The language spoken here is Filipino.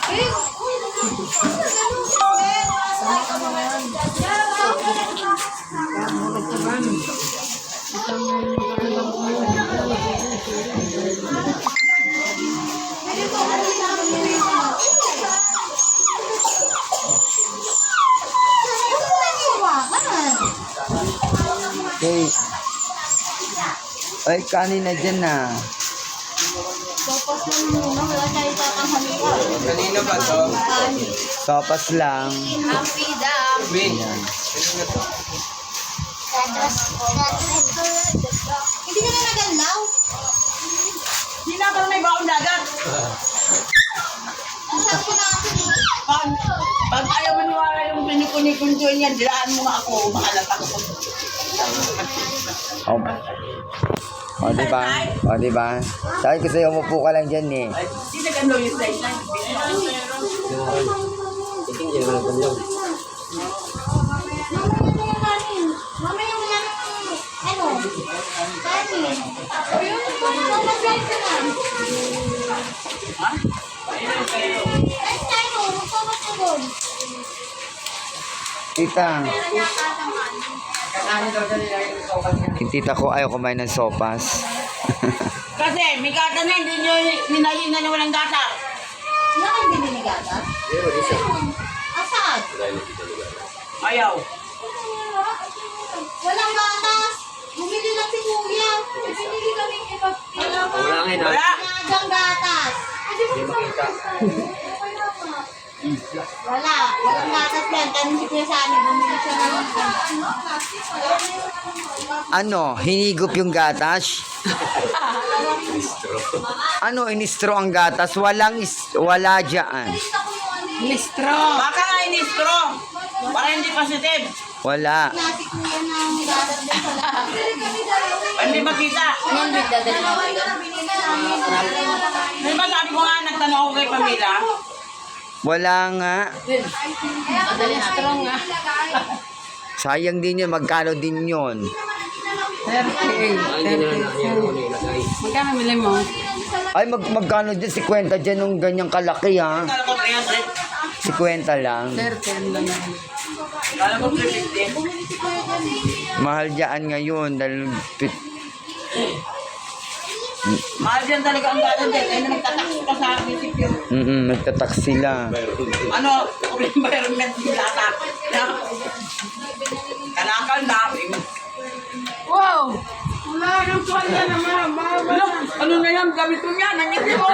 Okay. Ay, kanin na dyan na. Sopas lang muna, wala tayo tatanghalika. Kanino ba to? Sopas lang. Happy dam. Win. Ayan. Hindi ka na nagalaw? Hindi na parang may baong dagat. Ang sabi ko natin eh. Pag ayaw maniwala yung pinikunikunto niya, dilaan mo nga ako, mahalat ako. Oh. O, diba? O, diba? Sabi ko sa'yo, umupo ka lang dyan eh. Hindi na ganda yung size lang. Mamaya mo yan ano? Kanin. Ayun, mag-guide ka na. Guys, tayo, magpapas ka doon. Tita. Yung tita ko ayaw kumain ng sopas. Kasi may gata na, hindi nyo ninahina na walang gata. Wala kang binili gata? Asad? Ayaw. Walang gatas. Bumili lang si Kuya. Binili kami iba. Wala nga na. Wala. Nagang gatas. Di ba wala. Walang gatas yan. Tanong si Kuya Sani. Bumili siya ng Ano? Hinigop yung gatas? Ano? Inistro ang gatas? Wala dyan. Nistro. Baka nga inistro. Para hindi positive. Wala. nasi Kuya ng gatas din sa lahat. Hindi makita. Hindi dadali. Binili namin. Di ba sabi ko nga, nagtanong ako kay Pamela? Wala nga. Madali strong nga. Sayang din yun. Magkano din yun? Magkano mili mo? Ay, magkano din? 50 dyan nung ganyang kalaki ha. Kala ko 300. 50 lang. Kala ko 350. Mahal dyan ngayon. Dahil Mahal dyan talaga ang gata dyan. Kaya nagtataksi pa sa munisipyo. nagtatak sila. Ano, environment yung lata. Kalakal namin. Wow! Wala nang tuwalya naman. Ano na yan? Gamit mo yan. Nangiti mo.